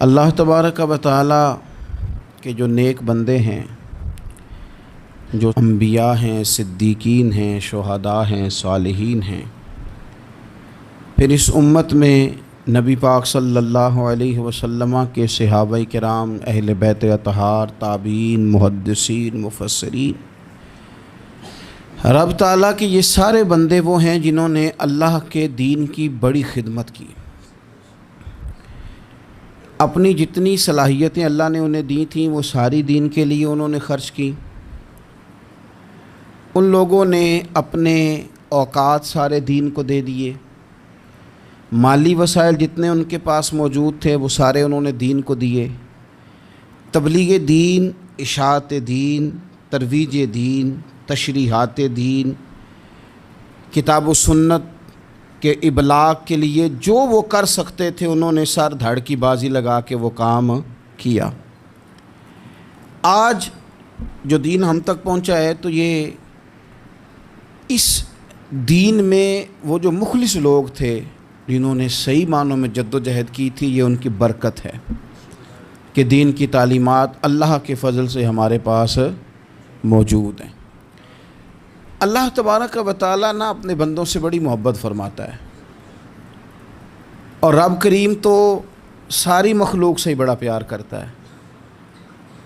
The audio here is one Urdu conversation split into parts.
اللہ تبارک و تعالی کے جو نیک بندے ہیں، جو انبیاء ہیں، صدیقین ہیں، شہداء ہیں، صالحین ہیں، پھر اس امت میں نبی پاک صلی اللہ علیہ وسلم کے صحابہ کرام، اہل بیت اطہار، تابعین، محدثین، مفسرین، رب تعالیٰ کے یہ سارے بندے وہ ہیں جنہوں نے اللہ کے دین کی بڑی خدمت کی۔ اپنی جتنی صلاحیتیں اللہ نے انہیں دی تھیں وہ ساری دین کے لیے انہوں نے خرچ کی۔ ان لوگوں نے اپنے اوقات سارے دین کو دے دیے، مالی وسائل جتنے ان کے پاس موجود تھے وہ سارے انہوں نے دین کو دیے۔ تبلیغ دین، اشاعت دین، ترویج دین، تشریحات دین، کتاب و سنت کے ابلاغ کے لیے جو وہ کر سکتے تھے انہوں نے سر دھڑ کی بازی لگا کے وہ کام کیا۔ آج جو دین ہم تک پہنچا ہے تو یہ اس دین میں وہ جو مخلص لوگ تھے جنہوں نے صحیح معنوں میں جد و جہد کی تھی، یہ ان کی برکت ہے کہ دین کی تعلیمات اللہ کے فضل سے ہمارے پاس موجود ہیں۔ اللہ تبارک و تعالیٰ نہ اپنے بندوں سے بڑی محبت فرماتا ہے، اور رب کریم تو ساری مخلوق سے ہی بڑا پیار کرتا ہے،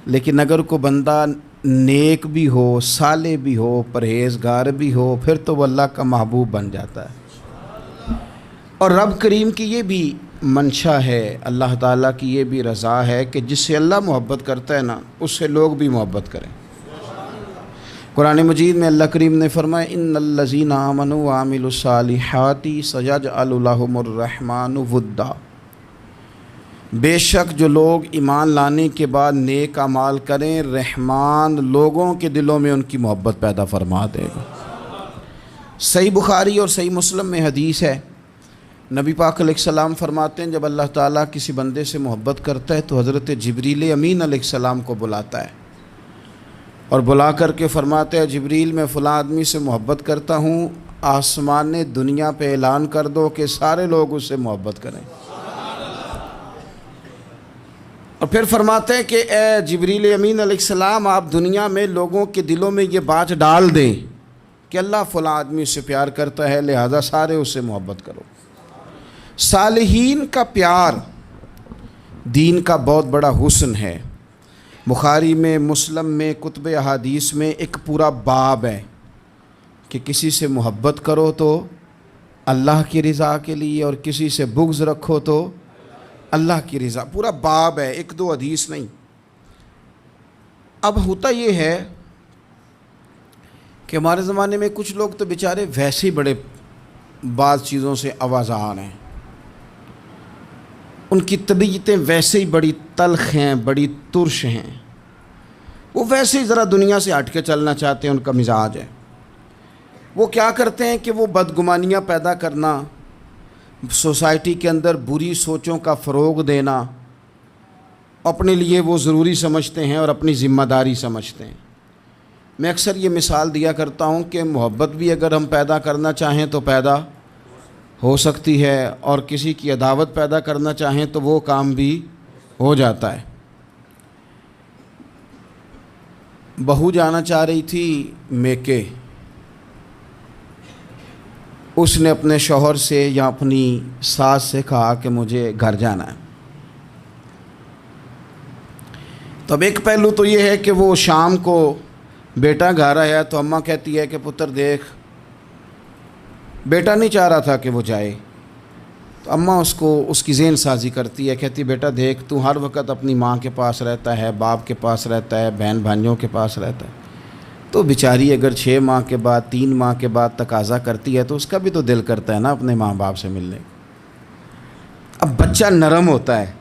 لیکن اگر کوئی بندہ نیک بھی ہو، صالح بھی ہو، پرہیزگار بھی ہو، پھر تو وہ اللہ کا محبوب بن جاتا ہے۔ اور رب کریم کی یہ بھی منشا ہے، اللہ تعالیٰ کی یہ بھی رضا ہے کہ جس سے اللہ محبت کرتا ہے نا، اس سے لوگ بھی محبت کریں۔ قرآن مجید میں اللہ کریم نے فرمایا ان الذین آمنوا وعملوا الصالحات سیجعل لهم الرحمن ودا، بے شک جو لوگ ایمان لانے کے بعد نیک اعمال کریں، رحمان لوگوں کے دلوں میں ان کی محبت پیدا فرما دے گا۔ صحیح بخاری اور صحیح مسلم میں حدیث ہے، نبی پاک علیہ السلام فرماتے ہیں جب اللہ تعالیٰ کسی بندے سے محبت کرتا ہے تو حضرت جبریل امین علیہ السلام کو بلاتا ہے اور بلا کر کے فرماتے ہیں جبریل میں فلاں آدمی سے محبت کرتا ہوں، آسمان دنیا پہ اعلان کر دو کہ سارے لوگ اس سے محبت کریں۔ اور پھر فرماتے ہیں کہ اے جبریل امین علیہ السلام، آپ دنیا میں لوگوں کے دلوں میں یہ بات ڈال دیں کہ اللہ فلاں آدمی سے پیار کرتا ہے، لہذا سارے اس سے محبت کرو۔ صالحین کا پیار دین کا بہت بڑا حسن ہے۔ بخاری میں، مسلم میں، کتب احادیث میں ایک پورا باب ہے کہ کسی سے محبت کرو تو اللہ کی رضا کے لیے، اور کسی سے بغض رکھو تو اللہ کی رضا، پورا باب ہے، ایک دو حدیث نہیں۔ اب ہوتا یہ ہے کہ ہمارے زمانے میں کچھ لوگ تو بیچارے ویسے ہی بڑے بعض چیزوں سے آوازان ہیں، ان کی طبیعتیں ویسے ہی بڑی تلخ ہیں، بڑی ترش ہیں، وہ ویسے ہی ذرا دنیا سے ہٹ کے چلنا چاہتے ہیں، ان کا مزاج ہے۔ وہ کیا کرتے ہیں کہ وہ بدگمانیاں پیدا کرنا، سوسائٹی کے اندر بری سوچوں کا فروغ دینا اپنے لیے وہ ضروری سمجھتے ہیں اور اپنی ذمہ داری سمجھتے ہیں۔ میں اکثر یہ مثال دیا کرتا ہوں کہ محبت بھی اگر ہم پیدا کرنا چاہیں تو پیدا ہو سکتی ہے، اور کسی کی عداوت پیدا کرنا چاہیں تو وہ کام بھی ہو جاتا ہے۔ بہو جانا چاہ رہی تھی میکے، اس نے اپنے شوہر سے یا اپنی ساس سے کہا کہ مجھے گھر جانا ہے۔ تو اب ایک پہلو تو یہ ہے کہ وہ شام کو بیٹا گھر آیا تو اماں کہتی ہے کہ پتر دیکھ، بیٹا نہیں چاہ رہا تھا کہ وہ جائے، تو اماں اس کی ذہن سازی کرتی ہے، کہتی بیٹا دیکھ تو ہر وقت اپنی ماں کے پاس رہتا ہے، باپ کے پاس رہتا ہے، بہن بھائیوں کے پاس رہتا ہے، تو بیچاری اگر 6 ماہ کے بعد 3 ماہ کے بعد تقاضا کرتی ہے تو اس کا بھی تو دل کرتا ہے نا اپنے ماں باپ سے ملنے۔ اب بچہ نرم ہوتا ہے،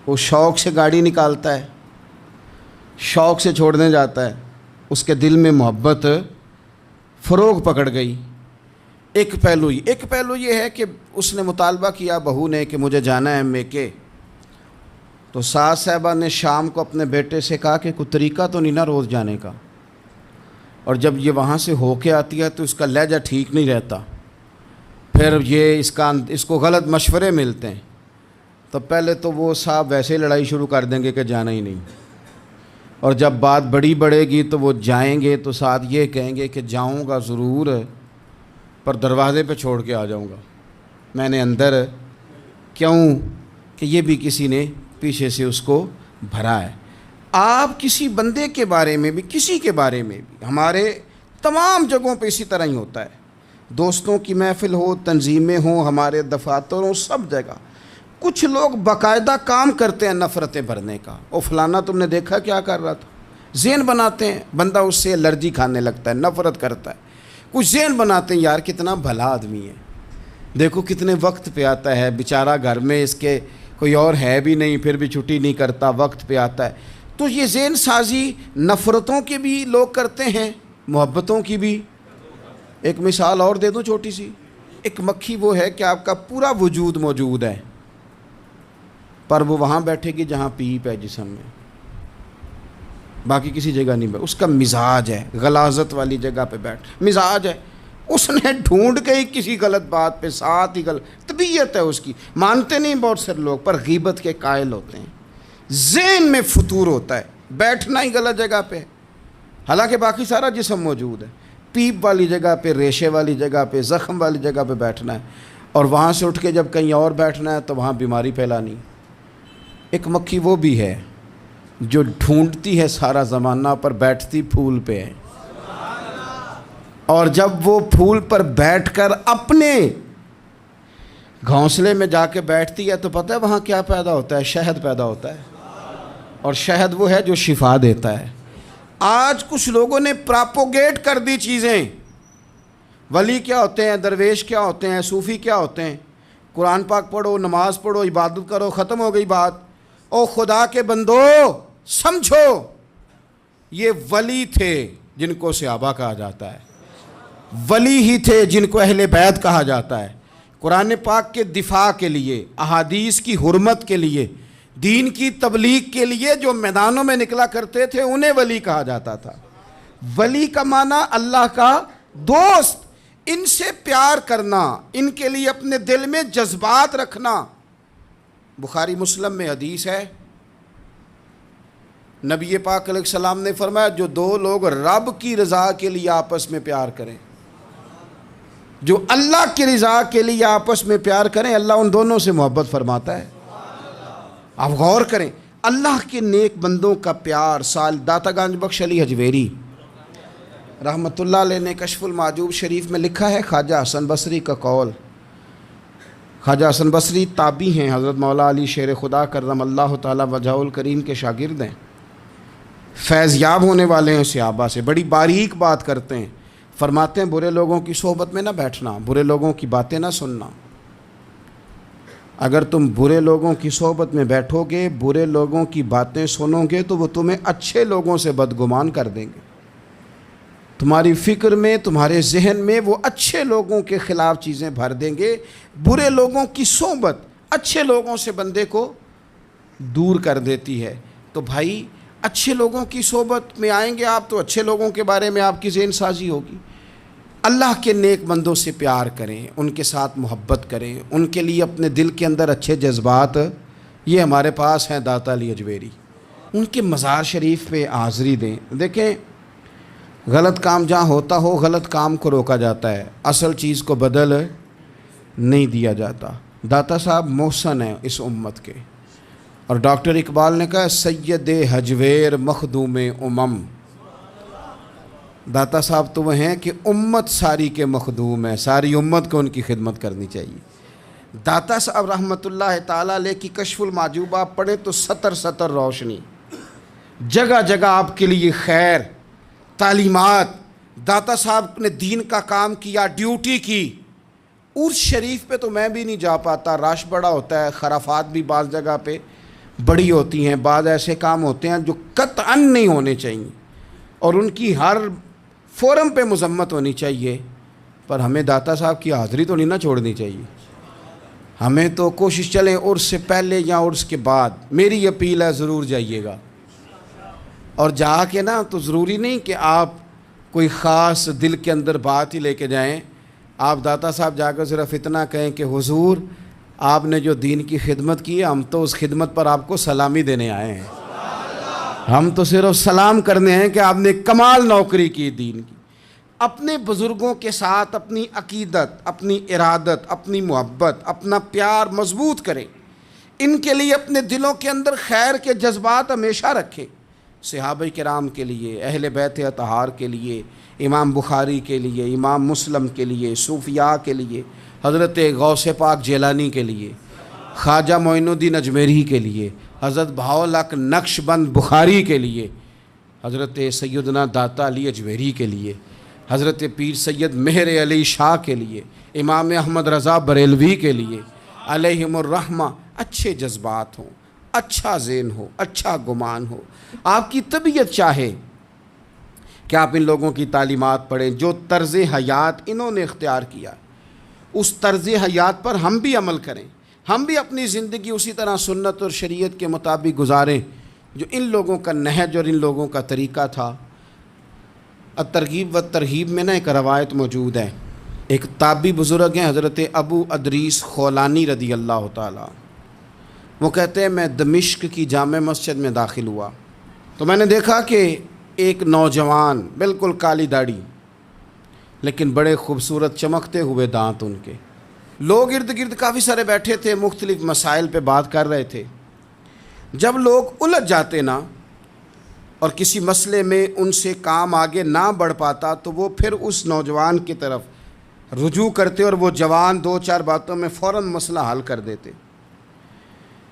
وہ شوق سے گاڑی نکالتا ہے، شوق سے چھوڑنے جاتا ہے، اس کے دل میں محبت فروغ پکڑ گئی۔ ایک پہلو یہ ہے کہ اس نے مطالبہ کیا بہو نے کہ مجھے جانا ہے میکے، تو ساس صاحبہ نے شام کو اپنے بیٹے سے کہا کہ کوئی طریقہ تو نہیں نا روز جانے کا، اور جب یہ وہاں سے ہو کے آتی ہے تو اس کا لہجہ ٹھیک نہیں رہتا، پھر یہ اس کو غلط مشورے ملتے ہیں، تو پہلے تو وہ صاحب ویسے لڑائی شروع کر دیں گے کہ جانا ہی نہیں، اور جب بات بڑی بڑھے گی تو وہ جائیں گے تو ساتھ یہ کہیں گے کہ جاؤں گا ضرور پر دروازے پہ چھوڑ کے آ جاؤں گا، میں نے اندر کیوں کہ یہ بھی کسی نے پیچھے سے اس کو بھرا ہے۔ آپ کسی بندے کے بارے میں بھی، کسی کے بارے میں بھی، ہمارے تمام جگہوں پہ اسی طرح ہی ہوتا ہے، دوستوں کی محفل ہو، تنظیمیں ہوں، ہمارے دفاتر ہوں، سب جگہ کچھ لوگ باقاعدہ کام کرتے ہیں نفرتیں بھرنے کا۔ او فلانا تم نے دیکھا کیا کر رہا تھا، ذہن بناتے ہیں، بندہ اس سے الرجی کھانے لگتا ہے، نفرت کرتا ہے، کچھ ذہن بناتے ہیں یار کتنا بھلا آدمی ہے، دیکھو کتنے وقت پہ آتا ہے بیچارہ، گھر میں اس کے کوئی اور ہے بھی نہیں پھر بھی چھٹی نہیں کرتا، وقت پہ آتا ہے۔ تو یہ ذہن سازی نفرتوں کے بھی لوگ کرتے ہیں، محبتوں کی بھی۔ ایک مثال اور دے دوں چھوٹی سی، ایک مکھی وہ ہے کہ آپ کا پورا وجود موجود ہے پر وہ وہاں بیٹھے گی جہاں پیپ ہے جسم میں، باقی کسی جگہ نہیں بیٹھ، اس کا مزاج ہے غلاظت والی جگہ پہ بیٹھ، مزاج ہے، اس نے ڈھونڈ گئی کسی غلط بات پہ، ساتھ ہی غلط طبیعت ہے اس کی، مانتے نہیں بہت سے لوگ پر غیبت کے قائل ہوتے ہیں، ذہن میں فطور ہوتا ہے، بیٹھنا ہی غلط جگہ پہ، حالانکہ باقی سارا جسم موجود ہے، پیپ والی جگہ پہ، ریشے والی جگہ پہ، زخم والی جگہ پہ بیٹھنا ہے، اور وہاں سے اٹھ کے جب کہیں اور بیٹھنا ہے تو وہاں بیماری پھیلانی۔ ایک مکھی وہ بھی ہے جو ڈھونڈتی ہے سارا زمانہ پر بیٹھتی پھول پہ ہے، اور جب وہ پھول پر بیٹھ کر اپنے گھونسلے میں جا کے بیٹھتی ہے تو پتہ ہے وہاں کیا پیدا ہوتا ہے؟ شہد پیدا ہوتا ہے، اور شہد وہ ہے جو شفا دیتا ہے۔ آج کچھ لوگوں نے پراپوگیٹ کر دی چیزیں، ولی کیا ہوتے ہیں، درویش کیا ہوتے ہیں، صوفی کیا ہوتے ہیں، قرآن پاک پڑھو، نماز پڑھو، عبادت کرو، ختم ہو گئی بات۔ او خدا کے بندو سمجھو، یہ ولی تھے جن کو صحابہ کہا جاتا ہے، ولی ہی تھے جن کو اہل بیت کہا جاتا ہے، قرآن پاک کے دفاع کے لیے، احادیث کی حرمت کے لیے، دین کی تبلیغ کے لیے جو میدانوں میں نکلا کرتے تھے انہیں ولی کہا جاتا تھا۔ ولی کا معنی اللہ کا دوست، ان سے پیار کرنا، ان کے لیے اپنے دل میں جذبات رکھنا۔ بخاری مسلم میں حدیث ہے، نبی پاک علیہ السلام نے فرمایا جو دو لوگ رب کی رضا کے لیے آپس میں پیار کریں، جو اللہ کی رضا کے لیے آپس میں پیار کریں، اللہ ان دونوں سے محبت فرماتا ہے۔ آپ غور کریں، اللہ کے نیک بندوں کا پیار۔ سال داتا گنج بخش علی حجویری رحمۃ اللہ علیہ نے کشف المعجوب شریف میں لکھا ہے، خواجہ حسن بصری کا قول۔ خواجہ حسن بصری تابعی ہیں، حضرت مولا علی شیر خدا کرم اللہ تعالیٰ وجہہ الکریم کے شاگرد ہیں، فیض یاب ہونے والے ہیں صحابہ سے، بڑی باریک بات کرتے ہیں، فرماتے ہیں برے لوگوں کی صحبت میں نہ بیٹھنا، برے لوگوں کی باتیں نہ سننا۔ اگر تم برے لوگوں کی صحبت میں بیٹھو گے، برے لوگوں کی باتیں سنو گے تو وہ تمہیں اچھے لوگوں سے بدگمان کر دیں گے، تمہاری فکر میں، تمہارے ذہن میں وہ اچھے لوگوں کے خلاف چیزیں بھر دیں گے۔ برے لوگوں کی صحبت اچھے لوگوں سے بندے کو دور کر دیتی ہے۔ تو بھائی اچھے لوگوں کی صحبت میں آئیں گے آپ تو اچھے لوگوں کے بارے میں آپ کی ذہن سازی ہوگی۔ اللہ کے نیک بندوں سے پیار کریں، ان کے ساتھ محبت کریں، ان کے لیے اپنے دل کے اندر اچھے جذبات، یہ ہمارے پاس ہیں داتا علی حجویری، ان کے مزار شریف پہ حاضری دیں۔ دیکھیں غلط کام جہاں ہوتا ہو غلط کام کو روکا جاتا ہے، اصل چیز کو بدل نہیں دیا جاتا۔ داتا صاحب محسن ہیں اس امت کے، اور ڈاکٹر اقبال نے کہا سید حجویر مخدوم امم۔ داتا صاحب تو وہ ہیں کہ امت ساری کے مخدوم ہیں، ساری امت کو ان کی خدمت کرنی چاہیے۔ داتا صاحب رحمۃ اللہ تعالیٰ علیہ کی کشف المعجوب آپ پڑھیں تو سطر سطر روشنی، جگہ جگہ آپ کے لیے خیر، تعلیمات۔ داتا صاحب نے دین کا کام کیا، ڈیوٹی کی۔ عرس شریف پہ تو میں بھی نہیں جا پاتا، رش بڑا ہوتا ہے، خرافات بھی بعض جگہ پہ بڑی ہوتی ہیں، بعض ایسے کام ہوتے ہیں جو قطعاً نہیں ہونے چاہیے اور ان کی ہر فورم پہ مذمت ہونی چاہیے، پر ہمیں داتا صاحب کی حاضری تو نہیں نہ چھوڑنی چاہیے۔ ہمیں تو کوشش چلیں عرس سے پہلے یا عرس کے بعد، میری اپیل ہے ضرور جائیے گا، اور جا کے نا تو ضروری نہیں کہ آپ کوئی خاص دل کے اندر بات ہی لے کے جائیں۔ آپ داتا صاحب جا کر صرف اتنا کہیں کہ حضور آپ نے جو دین کی خدمت کی ہے، ہم تو اس خدمت پر آپ کو سلامی دینے آئے ہیں۔ ہم تو صرف سلام کرنے ہیں کہ آپ نے کمال نوکری کی دین کی۔ اپنے بزرگوں کے ساتھ اپنی عقیدت، اپنی ارادت، اپنی محبت، اپنا پیار مضبوط کریں، ان کے لیے اپنے دلوں کے اندر خیر کے جذبات ہمیشہ رکھیں۔ صحابہ کرام کے لیے، اہل بیت اطہار کے لیے، امام بخاری کے لیے، امام مسلم کے لیے، صوفیاء کے لیے، حضرت غوث پاک جیلانی کے لیے، خواجہ معین الدین اجمیری کے لیے، حضرت بہاؤالحق نقش بند بخاری کے لیے، حضرت سیدنا داتا علی اجمیری کے لیے، حضرت پیر سید مہر علی شاہ کے لیے، امام احمد رضا بریلوی کے لیے، علیہم الرحمہ، اچھے جذبات ہوں، اچھا ذہن ہو، اچھا گمان ہو، آپ کی طبیعت چاہے کہ آپ ان لوگوں کی تعلیمات پڑھیں، جو طرز حیات انہوں نے اختیار کیا، اس طرز حیات پر ہم بھی عمل کریں، ہم بھی اپنی زندگی اسی طرح سنت اور شریعت کے مطابق گزاریں جو ان لوگوں کا نہج اور ان لوگوں کا طریقہ تھا۔ الترغیب و ترہیب میں ایک روایت موجود ہے، ایک تابعی بزرگ ہیں حضرت ابو ادریس خولانی رضی اللہ تعالیٰ، وہ کہتے ہیں میں دمشق کی جامع مسجد میں داخل ہوا تو میں نے دیکھا کہ ایک نوجوان، بالکل کالی داڑھی لیکن بڑے خوبصورت چمکتے ہوئے دانت ان کے، لوگ ارد گرد کافی سارے بیٹھے تھے، مختلف مسائل پہ بات کر رہے تھے۔ جب لوگ الجھ جاتے نا اور کسی مسئلے میں ان سے کام آگے نہ بڑھ پاتا تو وہ پھر اس نوجوان کی طرف رجوع کرتے اور وہ جوان دو چار باتوں میں فوراً مسئلہ حل کر دیتے۔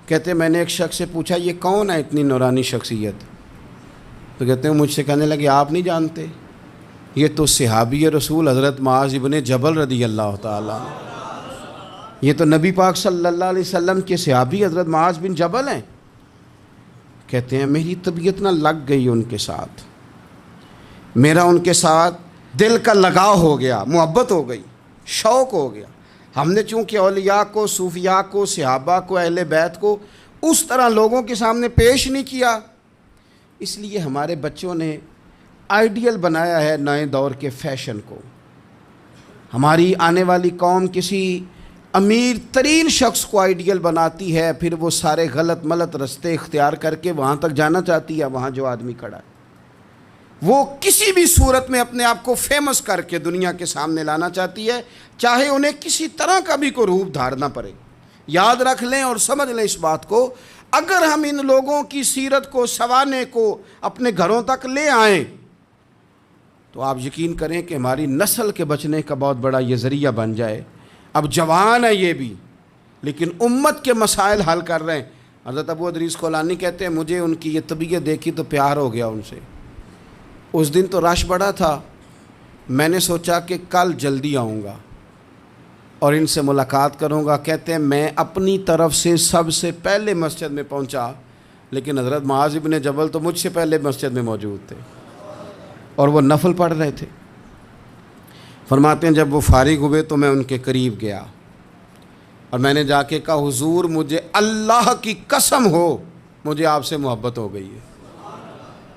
کہتے میں نے ایک شخص سے پوچھا یہ کون ہے اتنی نورانی شخصیت؟ تو کہتے ہیں مجھ سے کہنے لگے آپ نہیں جانتے، یہ تو صحابی رسول حضرت معاذ ابن جبل رضی اللہ تعالیٰ، یہ تو نبی پاک صلی اللہ علیہ وسلم کے صحابی حضرت معاذ بن جبل ہیں۔ کہتے ہیں میری طبیعت نہ لگ گئی ان کے ساتھ، میرا ان کے ساتھ دل کا لگاؤ ہو گیا، محبت ہو گئی، شوق ہو گیا۔ ہم نے چونکہ اولیاء کو، صوفیاء کو، صحابہ کو، اہل بیت کو اس طرح لوگوں کے سامنے پیش نہیں کیا، اس لیے ہمارے بچوں نے آئیڈیل بنایا ہے نئے دور کے فیشن کو۔ ہماری آنے والی قوم کسی امیر ترین شخص کو آئیڈیل بناتی ہے، پھر وہ سارے غلط ملت رستے اختیار کر کے وہاں تک جانا چاہتی ہے، وہاں جو آدمی کھڑا ہے وہ کسی بھی صورت میں اپنے آپ کو فیمس کر کے دنیا کے سامنے لانا چاہتی ہے، چاہے انہیں کسی طرح کا بھی کوئی روپ دھارنا پڑے۔ یاد رکھ لیں اور سمجھ لیں اس بات کو، اگر ہم ان لوگوں کی سیرت کو، سوانے کو اپنے گھروں تک لے آئیں تو آپ یقین کریں کہ ہماری نسل کے بچنے کا بہت بڑا یہ ذریعہ بن جائے۔ اب جوان ہے یہ بھی، لیکن امت کے مسائل حل کر رہے ہیں۔ حضرت ابو ادریس خولانی کہتے ہیں مجھے ان کی یہ طبیعت دیکھی تو پیار ہو گیا ان سے۔ اس دن تو رش بڑا تھا، میں نے سوچا کہ کل جلدی آؤں گا اور ان سے ملاقات کروں گا۔ کہتے ہیں میں اپنی طرف سے سب سے پہلے مسجد میں پہنچا، لیکن حضرت معاذ ابن جبل تو مجھ سے پہلے مسجد میں موجود تھے اور وہ نفل پڑھ رہے تھے۔ فرماتے ہیں جب وہ فارغ ہوئے تو میں ان کے قریب گیا اور میں نے جا کے کہا حضور مجھے اللہ کی قسم ہو مجھے آپ سے محبت ہو گئی ہے،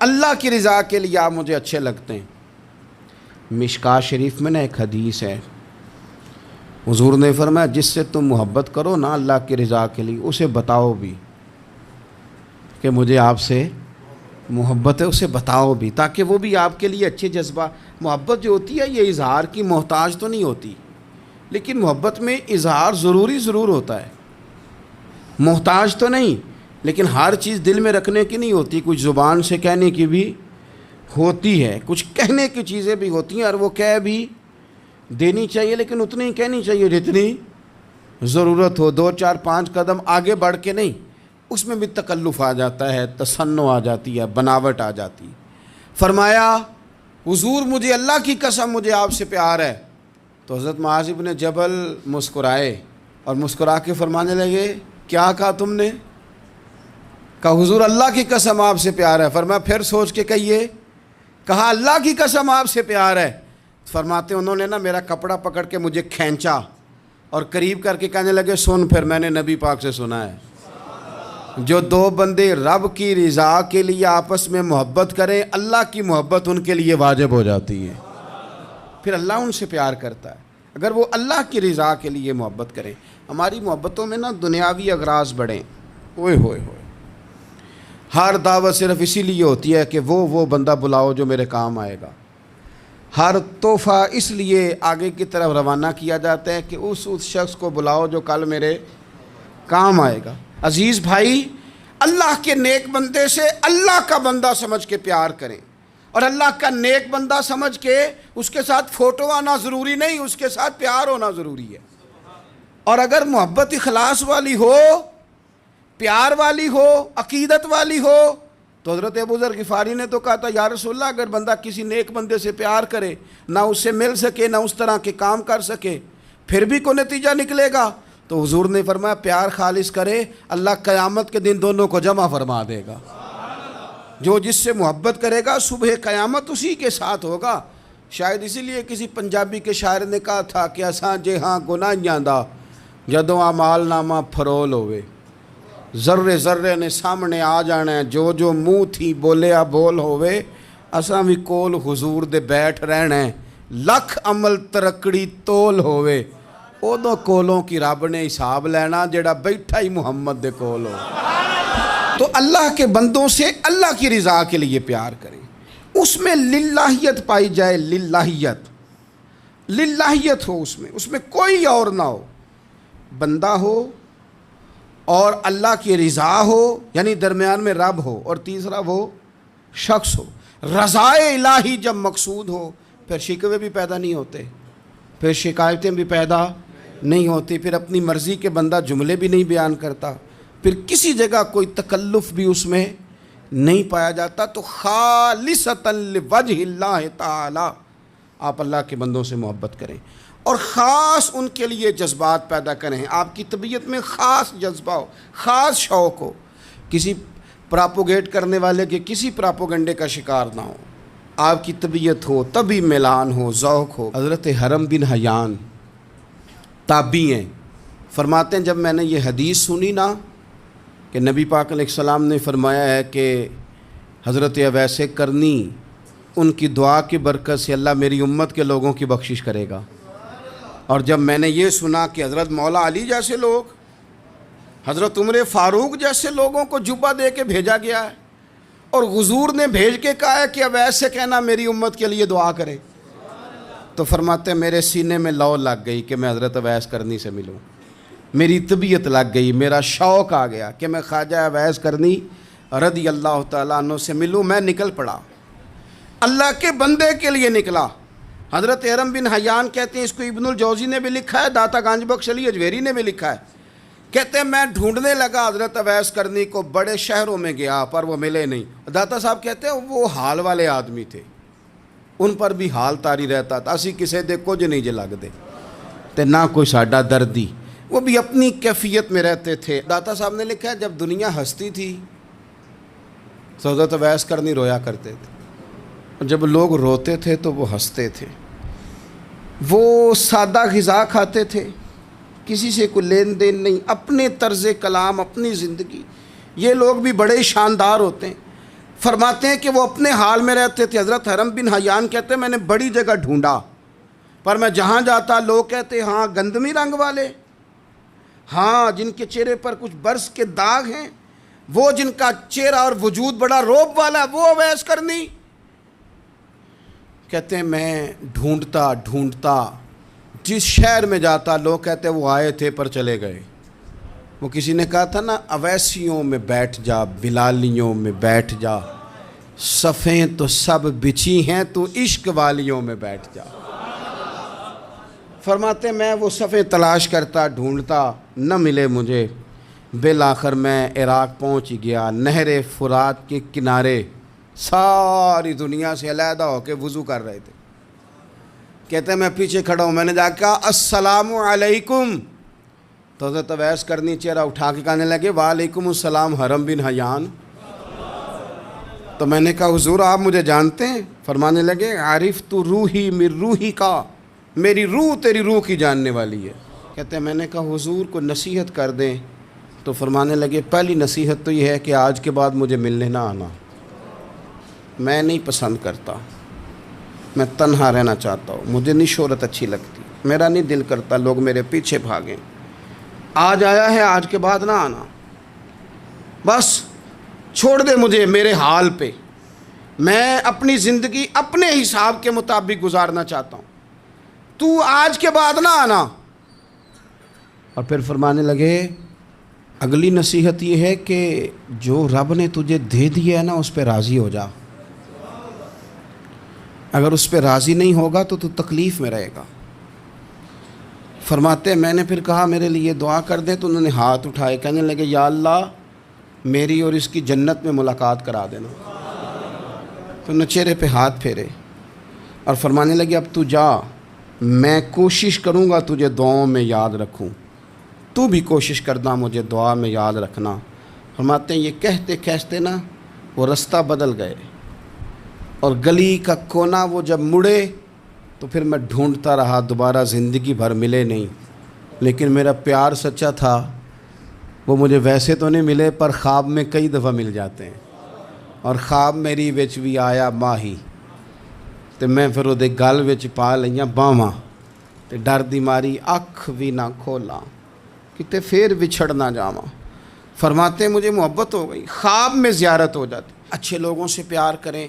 اللہ کی رضا کے لیے آپ مجھے اچھے لگتے ہیں۔ مشکاہ شریف میں ایک حدیث ہے، حضور نے فرمایا جس سے تم محبت کرو نا اللہ کی رضا کے لیے، اسے بتاؤ بھی کہ مجھے آپ سے محبت ہے، اسے بتاؤ بھی، تاکہ وہ بھی آپ کے لیے اچھے جذبہ۔ محبت جو ہوتی ہے یہ اظہار کی محتاج تو نہیں ہوتی، لیکن محبت میں اظہار ضرور ہوتا ہے، محتاج تو نہیں، لیکن ہر چیز دل میں رکھنے کی نہیں ہوتی، کچھ زبان سے کہنے کی بھی ہوتی ہے، کچھ کہنے کی چیزیں بھی ہوتی ہیں اور وہ کہہ بھی دینی چاہیے، لیکن اتنی ہی کہنی چاہیے جتنی ضرورت ہو، 2 4 5 قدم آگے بڑھ کے نہیں۔ اس میں بھی تکلف آ جاتا ہے، تصنع آ جاتی ہے، بناوٹ آ جاتی ہے۔ فرمایا حضور مجھے اللہ کی قسم مجھے آپ سے پیار ہے۔ تو حضرت معاذ بن جبل مسکرائے اور مسکرا کے فرمانے لگے کیا کہا تم نے؟ کہا حضور اللہ کی قسم آپ سے پیار ہے۔ فرمایا پھر سوچ کے کہیے۔ کہا اللہ کی قسم آپ سے پیار ہے۔ فرماتے انہوں نے نا میرا کپڑا پکڑ کے مجھے کھینچا اور قریب کر کے کہنے لگے سن پھر میں نے نبی پاک سے سنا ہے جو 2 بندے رب کی رضا کے لیے آپس میں محبت کریں اللہ کی محبت ان کے لیے واجب ہو جاتی ہے، پھر اللہ ان سے پیار کرتا ہے اگر وہ اللہ کی رضا کے لیے محبت کریں۔ ہماری محبتوں میں نا دنیاوی اغراض بڑھیں، اوئے ہوئے ہوئے، ہر دعوت صرف اسی لیے ہوتی ہے کہ وہ بندہ بلاؤ جو میرے کام آئے گا، ہر تحفہ اس لیے آگے کی طرف روانہ کیا جاتا ہے کہ اس شخص کو بلاؤ جو کل میرے کام آئے گا۔ عزیز بھائی، اللہ کے نیک بندے سے اللہ کا بندہ سمجھ کے پیار کریں، اور اللہ کا نیک بندہ سمجھ کے اس کے ساتھ فوٹو آنا ضروری نہیں، اس کے ساتھ پیار ہونا ضروری ہے۔ اور اگر محبت اخلاص والی ہو، پیار والی ہو، عقیدت والی ہو، تو حضرت ابو ذر غفاری نے تو کہا تھا یا رسول اللہ اگر بندہ کسی نیک بندے سے پیار کرے، نہ اس سے مل سکے، نہ اس طرح کے کام کر سکے، پھر بھی کوئی نتیجہ نکلے گا، تو حضور نے فرمایا پیار خالص کرے، اللہ قیامت کے دن دونوں کو جمع فرما دے گا۔ جو جس سے محبت کرے گا صبح قیامت اسی کے ساتھ ہوگا۔ شاید اسی لیے کسی پنجابی کے شاعر نے کہا تھا کہ اساں جے ہاں گناہیاں دا جدوں اعمال نامہ پھرول ہوئے، ذرے ذرے نے سامنے آ جانا ہے، جو جو منہ تھی بولیا بول ہوئے، اساں بھی کول حضور دے بیٹھ رہنا ہے، لکھ عمل ترکڑی تول ہوئے، ادوں کولوں کی رب نے حساب لینا جڑا بیٹھا ہی محمد دے کول ہو۔ تو اللہ کے بندوں سے اللہ کی رضا کے لیے پیار کریں، اس میں للہیت پائی جائے، للہیت ہو، اس میں کوئی اور نہ ہو، بندہ ہو اور اللہ کی رضا ہو، یعنی درمیان میں رب ہو، اور تیسرا وہ شخص ہو۔ رضا الہی جب مقصود ہو پھر شکوے بھی پیدا نہیں ہوتے، پھر شکایتیں بھی پیدا نہیں ہوتی، پھر اپنی مرضی کے بندہ جملے بھی نہیں بیان کرتا، پھر کسی جگہ کوئی تکلف بھی اس میں نہیں پایا جاتا۔ تو خالصۃ لوجہ اللہ تعالی آپ اللہ کے بندوں سے محبت کریں، اور خاص ان کے لیے جذبات پیدا کریں، آپ کی طبیعت میں خاص جذبہ ہو، خاص شوق ہو، کسی پراپوگیٹ کرنے والے کے کسی پراپوگنڈے کا شکار نہ ہو، آپ کی طبیعت ہو، طبی میلان ہو، ذوق ہو۔ حضرت حرم بن حیان تابعی ہیں، فرماتے ہیں جب میں نے یہ حدیث سنی نا کہ نبی پاک علیہ السلام نے فرمایا ہے کہ حضرت اویس کرنی ان کی دعا کی برکت سے اللہ میری امت کے لوگوں کی بخشش کرے گا، اور جب میں نے یہ سنا کہ حضرت مولا علی جیسے لوگ، حضرت عمر فاروق جیسے لوگوں کو جبہ دے کے بھیجا گیا ہے، اور حضور نے بھیج کے کہا ہے کہ اویس سے کہنا میری امت کے لیے دعا کرے، تو فرماتے ہیں میرے سینے میں لو لگ گئی کہ میں حضرت اویس کرنی سے ملوں، میری طبیعت لگ گئی، میرا شوق آ گیا کہ میں خواجہ اویس کرنی رضی اللہ تعالیٰ عنہ سے ملوں۔ میں نکل پڑا، اللہ کے بندے کے لیے نکلا۔ حضرت حرم بن حیان کہتے ہیں، اس کو ابن الجوزی نے بھی لکھا ہے، داتا گنج بخش علی اجویری نے بھی لکھا ہے، کہتے ہیں میں ڈھونڈنے لگا حضرت اویس کرنی کو، بڑے شہروں میں گیا پر وہ ملے نہیں۔ داتا صاحب کہتے ہیں وہ حال والے آدمی تھے، ان پر بھی حال تاری رہتا تھا، اسی کسے دے کچھ نہیں جے لگ دے تے نہ کوئی ساڈا دردی، وہ بھی اپنی کیفیت میں رہتے تھے۔ داتا صاحب نے لکھا ہے جب دنیا ہستی تھی تو حضرت اویس کرنی رویا کرتے تھے، جب لوگ روتے تھے تو وہ ہنستے تھے، وہ سادہ غذا کھاتے تھے، کسی سے کوئی لین دین نہیں، اپنے طرز کلام، اپنی زندگی۔ یہ لوگ بھی بڑے شاندار ہوتے ہیں، فرماتے ہیں کہ وہ اپنے حال میں رہتے تھے۔ حضرت حرم بن حیان کہتے ہیں میں نے بڑی جگہ ڈھونڈا، پر میں جہاں جاتا لوگ کہتے ہاں گندمی رنگ والے، ہاں جن کے چہرے پر کچھ برس کے داغ ہیں، وہ جن کا چہرہ اور وجود بڑا روب والا، وہ اویس کرنی۔ کہتے ہیں میں ڈھونڈتا جس شہر میں جاتا لوگ کہتے وہ آئے تھے پر چلے گئے۔ وہ کسی نے کہا تھا نا اویسیوں میں بیٹھ جا، بلالیوں میں بیٹھ جا، صفیں تو سب بچھی ہیں تو عشق والیوں میں بیٹھ جا۔ فرماتے میں وہ صفیں تلاش کرتا ڈھونڈتا، نہ ملے مجھے، بالآخر میں عراق پہنچ گیا، نہر فرات کے کنارے ساری دنیا سے علیحدہ ہو کے وضو کر رہے تھے۔ کہتے ہیں میں پیچھے کھڑا ہوں، میں نے جا کے کہا السلام علیکم، تو حضرت اویس کرنی چہرہ اٹھا کے کہنے لگے وعلیکم السلام حرم بن حیان۔ تو میں نے کہا حضور آپ مجھے جانتے ہیں؟ فرمانے لگے عارف تو روحی من روحی کا، میری روح تیری روح کی جاننے والی ہے۔ کہتے ہیں میں نے کہا حضور کو نصیحت کر دیں، تو فرمانے لگے پہلی نصیحت تو یہ ہے کہ آج کے بعد مجھے ملنے نہ آنا، میں نہیں پسند کرتا، میں تنہا رہنا چاہتا ہوں، مجھے نہیں شہرت اچھی لگتی، میرا نہیں دل کرتا لوگ میرے پیچھے بھاگیں، آج آیا ہے، آج کے بعد نہ آنا، بس چھوڑ دے مجھے میرے حال پہ، میں اپنی زندگی اپنے حساب کے مطابق گزارنا چاہتا ہوں، تو آج کے بعد نہ آنا۔ اور پھر فرمانے لگے اگلی نصیحت یہ ہے کہ جو رب نے تجھے دے دیا ہے نا اس پہ راضی ہو جا، اگر اس پہ راضی نہیں ہوگا تو تکلیف میں رہے گا۔ فرماتے میں نے پھر کہا میرے لیے دعا کر دیں، تو انہوں نے ہاتھ اٹھائے، کہنے لگے یا اللہ میری اور اس کی جنت میں ملاقات کرا دینا۔ تو انہوں نے چہرے پہ ہاتھ پھیرے اور فرمانے لگے اب تو جا، میں کوشش کروں گا تجھے دعاؤں میں یاد رکھوں، تو بھی کوشش کرنا مجھے دعا میں یاد رکھنا۔ فرماتے ہیں یہ کہتے کہتے نا وہ رستہ بدل گئے، اور گلی کا کونا وہ جب مڑے تو پھر میں ڈھونڈتا رہا، دوبارہ زندگی بھر ملے نہیں، لیکن میرا پیار سچا تھا، وہ مجھے ویسے تو نہیں ملے پر خواب میں کئی دفعہ مل جاتے ہیں، اور خواب میری وچ بھی آیا ماہی، تو میں پھر وہ گل وچ پا لئیاں باواں، تو ڈر دی ماری اکھ بھی نہ کھولا کتے پھر بچھڑ نہ جاواں۔ فرماتے ہیں مجھے محبت ہو گئی، خواب میں زیارت ہو جاتی۔ اچھے لوگوں سے پیار کریں،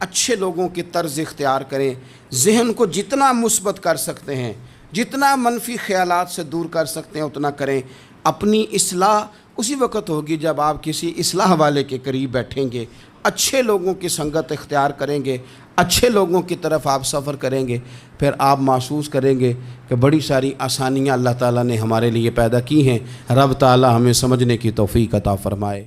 اچھے لوگوں کی طرز اختیار کریں، ذہن کو جتنا مثبت کر سکتے ہیں، جتنا منفی خیالات سے دور کر سکتے ہیں اتنا کریں۔ اپنی اصلاح اسی وقت ہوگی جب آپ کسی اصلاح والے کے قریب بیٹھیں گے، اچھے لوگوں کی سنگت اختیار کریں گے، اچھے لوگوں کی طرف آپ سفر کریں گے، پھر آپ محسوس کریں گے کہ بڑی ساری آسانیاں اللہ تعالیٰ نے ہمارے لیے پیدا کی ہیں۔ رب تعالیٰ ہمیں سمجھنے کی توفیق عطا فرمائے۔